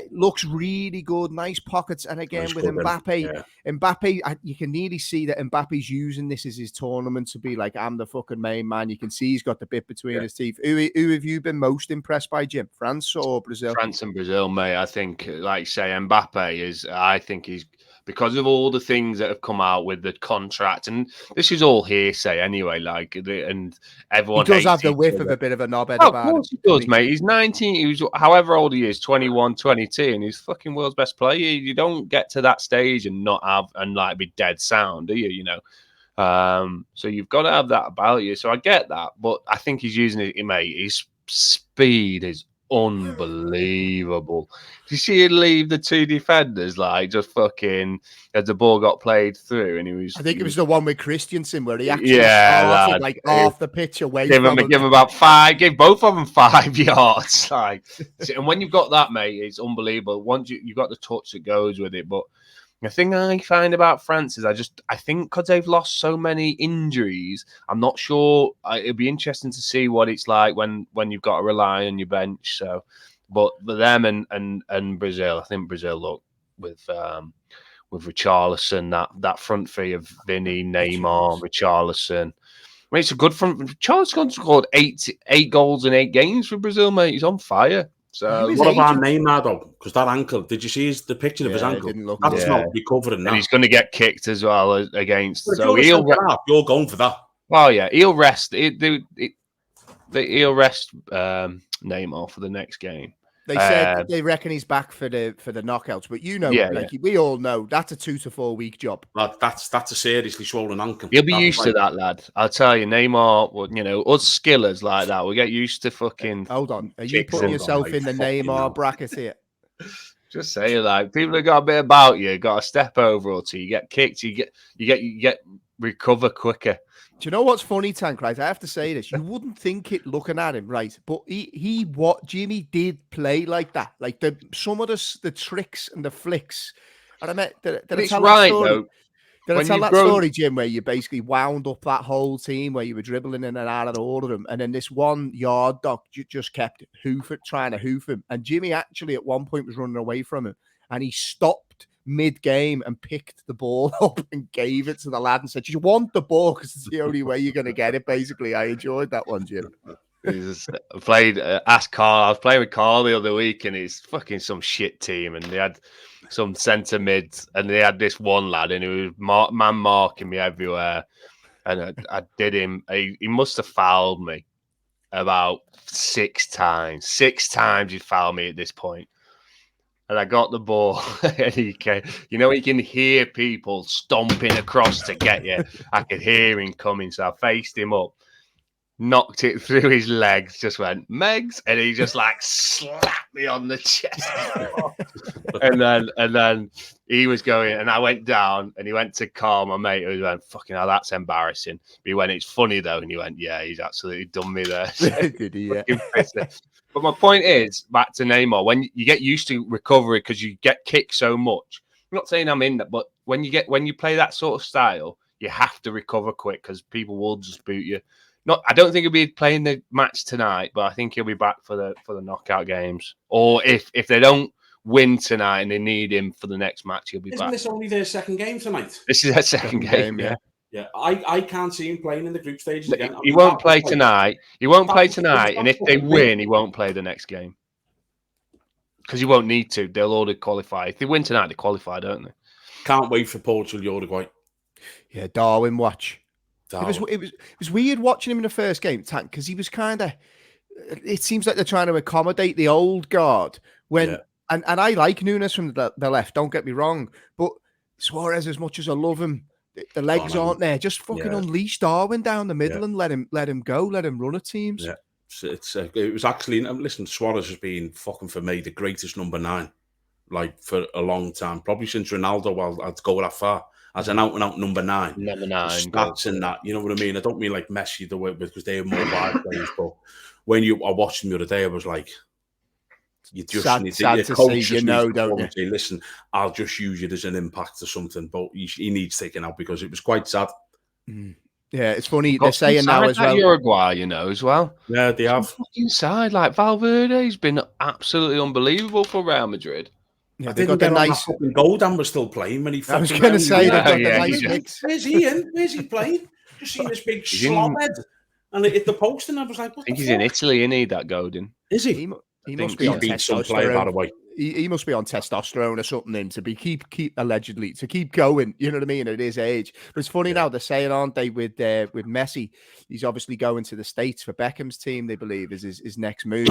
looks really good. Nice pockets. And again, with Mbappe, Mbappe, you can nearly see that Mbappe's using this as his tournament to be like, I'm the fucking main man. You can see he's got the bit between his teeth. Who have you been most impressed by, Jim? France or Brazil? France and Brazil, mate. I think, like you say, Mbappe I think he's, because of all the things that have come out with the contract, and this is all hearsay anyway, and everyone he does have the whiff of a bit of a knobhead about it. Of course he does, mate. He's 19, he was however old he is, 21, 22, and he's fucking world's best player. You don't get to that stage and not have, and like be dead sound, do you, so you've got to have that about you. So I get that, but I think he's using it, mate. His speed is unbelievable. Did you see him leave the two defenders like just fucking as the ball got played through? And I think it was the one with Christensen where he actually started like off the pitch away. Give him about 5. Give both of them 5 yards. Like, and when you've got that, mate, it's unbelievable. Once you've got the touch that goes with it, but. The thing I find about France is I think because they've lost so many injuries, I'm not sure. It'll be interesting to see what it's like when you've got to rely on your bench. So, but them and Brazil, I think Brazil look with Richarlison, that front three of Vinny, Neymar, Richarlison. I mean, it's a good front. Richarlison scored 8 goals in 8 games for Brazil, mate. He's on fire. So what about Neymar though? Because that ankle, did you see the picture of his ankle? That's not recovering now. And he's going to get kicked as well against. So you're going for that. Oh yeah, he'll rest. He'll rest Neymar for the next game. They said they reckon he's back for the knockouts, but we all know that's a 2 to 4 week job. That's a seriously swollen ankle. You'll be used to that, lad. I'll tell you, Neymar. Us skillers like that, we get used to fucking. Hold on, are you putting yourself in the Neymar bracket here? Just say like people have got a bit about you, got a step over or two. You get kicked, you get recover quicker. Do you know what's funny, Tank? Right, I have to say this. You wouldn't think it looking at him, right? But Jimmy did play like that. Like some of the tricks and the flicks. And I mean, did I tell that story? Did I tell that story, Jim, where you basically wound up that whole team where you were dribbling in and out of all of them, and then this one yard dog just kept trying to hoof him, and Jimmy actually at one point was running away from him, and he stopped mid-game and picked the ball up and gave it to the lad and said, you want the ball because it's the only way you're going to get it, basically. I enjoyed that one, Jim. I was playing with Carl the other week, and he's fucking some shit team, and they had some centre mids, and they had this one lad, and he was man marking me everywhere, and I did him. He must have fouled me about 6 times. 6 times he fouled me at this point. and I got the ball, and he came. You know, you can hear people stomping across to get you. I could hear him coming, so I faced him up, knocked it through his legs, just went, Megs, and he just like slapped me on the chest. and then he was going, and I went down, and he went to call my mate, who went, fucking hell, that's embarrassing. But he went, it's funny though, and he went, yeah, he's absolutely done me there. Did he? Yeah. But my point is, back to Neymar, when you get used to recovery because you get kicked so much. I'm not saying I'm in that, but when you play that sort of style, you have to recover quick because people will just boot you. I don't think he'll be playing the match tonight, but I think he'll be back for the knockout games. Or if they don't win tonight and they need him for the next match, he'll be back. Isn't this only their second game tonight? This is their second game, yeah. Yeah, I can't see him playing in the group stages again. He won't play tonight. He won't play tonight, and if they win, he won't play the next game. Because he won't need to. They'll already qualify. If they win tonight, they qualify, don't they? Can't wait for Portugal, Uruguay. Yeah, Darwin watch. Darwin. It was weird watching him in the first game, Tank, because he was kind of. It seems like they're trying to accommodate the old guard and I like Nunes from the left. Don't get me wrong, but Suarez, as much as I love him, the legs aren't there. Just fucking unleash Darwin down the middle and let him go. Let him run at teams. Yeah, it was actually. Listen, Suarez has been fucking for me the greatest number 9, like for a long time, probably since Ronaldo. I'd go that far. As an out-and-out number 9. Number 9. Stats and that, you know what I mean? I don't mean like Messi the way because they are more wide players, but when I watched him the other day, I was like, you just need to see, you know, don't you? Say, listen, I'll just use it as an impact or something, but he needs taken out because it was quite sad. Yeah, it's funny. They're saying now as well. Uruguay, you know, as well. Yeah, they have. Inside, like Valverde's been absolutely unbelievable for Real Madrid. Yeah, they got the nice fucking Golden was still playing when he. I was going to say they got the nice mix. Where's he in? Where's he playing? Just seen this big slobhead, and it hit the post, and I was like, "What?" I think he's in Italy, isn't he? That Godin. Is he? He must be on testosterone. Player, by the way. He must be on testosterone or something keep allegedly to keep going. You know what I mean? At his age, but it's funny now they're saying, aren't they, with Messi? He's obviously going to the States for Beckham's team. They believe is his next move,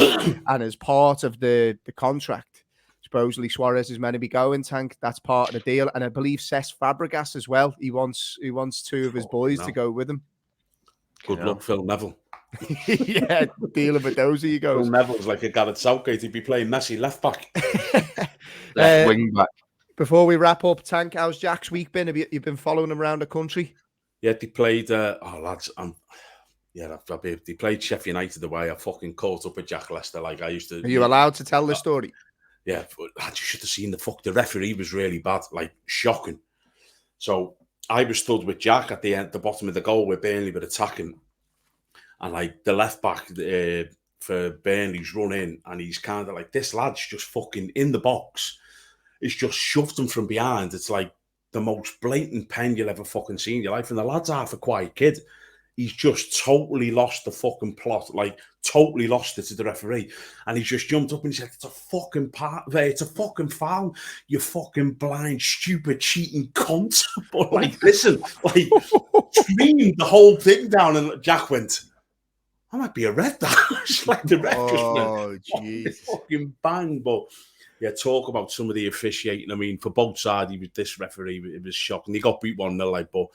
and as part of the contract, supposedly Suarez is meant to be going. Tank, that's part of the deal, and I believe Cesc Fabregas as well. He wants 2 of his boys to go with him. Good luck, Phil Neville. Yeah, dealing with those. He goes. Phil Neville's like a guy at Southgate. He'd be playing Messi left back, left wing back. Before we wrap up, Tank, how's Jack's week been? Have you been following him around the country? Yeah, they played. Lads, they played Sheffield United away. I fucking caught up with Jack Lester like I used to. Are you allowed to tell the story? Yeah, but you should have seen the referee was really bad, like shocking. So I was stood with Jack at the bottom of the goal where Burnley were attacking, and like the left back for Burnley's run in, and he's kind of like, this lad's just fucking in the box. It's just shoved him from behind. It's like the most blatant pen you'll ever fucking see in your life. And the lad's half a quiet kid. He's just totally lost the fucking plot, like totally lost it to the referee. And he's just jumped up and he said, it's a fucking it's a fucking foul, you fucking blind, stupid, cheating cunt. But like, listen, like, screamed the whole thing down, and Jack went, I might be a red. It's like the ref just went, fucking bang. But yeah, talk about some of the officiating. I mean, for both sides, this referee, it was shocking. He got beat 1-0, like, but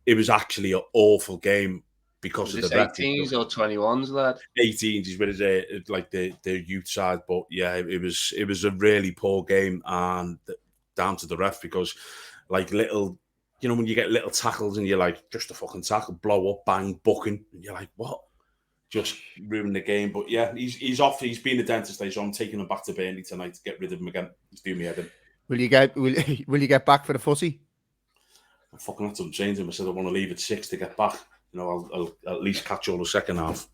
it was actually an awful game because of the 18s or 21s, lad. 18s is with the youth side, but yeah, it was a really poor game, and down to the ref because like little, you know, when you get little tackles and you're like, just a fucking tackle, blow up, bang, booking, and you're like, what? Just ruin the game. But yeah, he's off. He's been a dentist today, so I'm taking him back to Burnley tonight to get rid of him again. He's doing me head in. Will you get back for the footy? I fucking had to change him. I said I want to leave at 6 to get back. You know, I'll at least catch all the second half.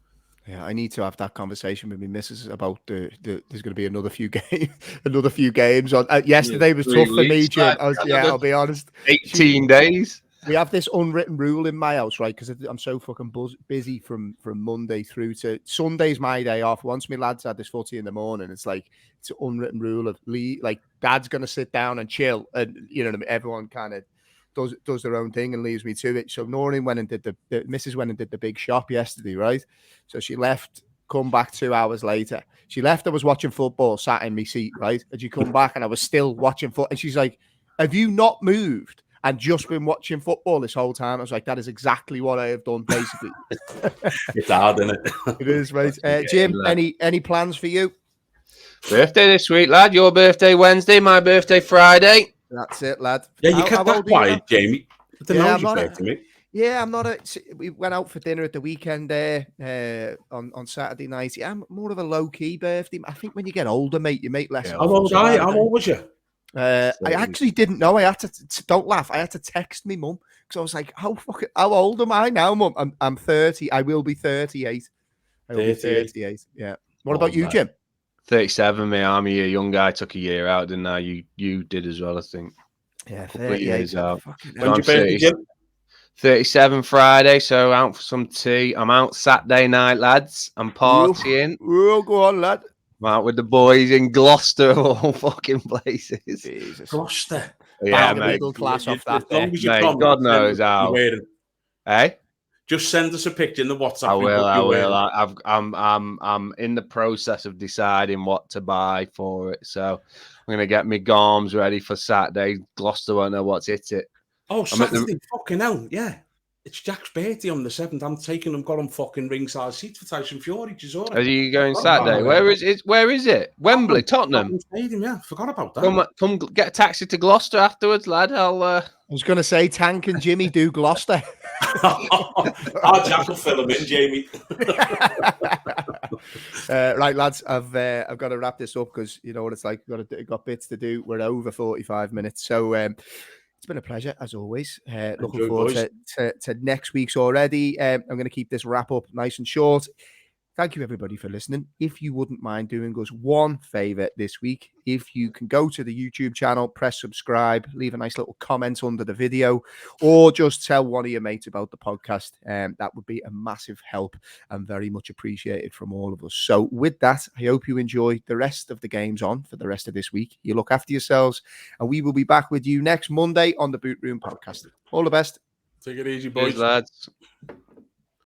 Yeah, I need to have that conversation with my missus about there's going to be another few games on. Yesterday was tough for me, Jim. I'll be honest. 18 days. We have this unwritten rule in my house, right? Because I'm so fucking busy from Monday through to Sunday's my day off. Once my lads had this footy in the morning, it's like it's an unwritten rule of like Dad's going to sit down and chill, and you know, everyone kind of does their own thing and leaves me to it. So Noreen went and did the missus went and did the big shop yesterday, right? So she left come back 2 hours later. She left, I was watching football, sat in my seat, right? And she come back and I was still watching football. And she's like, have you not moved and just been watching football this whole time? I was like, that is exactly what I have done, basically. It's hard, isn't it? It is, mate. Jim, any plans for you? Birthday this week, lad. Your birthday Wednesday, my birthday Friday. That's it, lad. Yeah, you kept that quiet, Jamie. Yeah, I'm not. We went out for dinner at the weekend there on Saturday night. Yeah, I'm more of a low key birthday. I think when you get older, mate, you make less. How old was you? I actually didn't know. I had to. Don't laugh. I had to text me mum because I was like, "How old am I now, mum?" I'm 30. I will be 38. I will be 38. Yeah. What about you, Jim? 37, mate. I'm a year younger. I took a year out, didn't I? You did as well, I think. Yeah, 38 years out. When's your birthday, Jim? 37 Friday, so out for some tea. I'm out Saturday night, lads. I'm partying. Oh, go on, lad. I'm out with the boys in Gloucester, of all fucking places. Jesus. Gloucester. Yeah, mate. Middle class off that. Mate, God knows how. Hey? Just send us a picture in the WhatsApp. I will. I'm in the process of deciding what to buy for it. So I'm gonna get my garms ready for Saturday. Gloucester won't know what's hit it. Oh, Saturday, fucking hell, yeah. It's Jack's birthday on the 7th. I'm taking him, got him fucking ringside seats for Tyson Fury. Are you going Saturday? Where is it? Wembley, Tottenham. Stadium, yeah. Forgot about that. Come get a taxi to Gloucester afterwards, lad. I was going to say Tank and Jimmy do Gloucester. Jack will fill him in, Jamie. Right, lads, I've got to wrap this up because you know what it's like. Got bits to do. We're over 45 minutes, so it's been a pleasure as always. Looking forward to next week's already. I'm going to keep this wrap up nice and short. Thank you, everybody, for listening. If you wouldn't mind doing us one favor this week, if you can go to the YouTube channel, press subscribe, leave a nice little comment under the video, or just tell one of your mates about the podcast. That would be a massive help and very much appreciated from all of us. So with that, I hope you enjoy the rest of the games on for the rest of this week. You look after yourselves, and we will be back with you next Monday on the Boot Room Podcast. All the best. Take it easy, boys. Cheers, lads.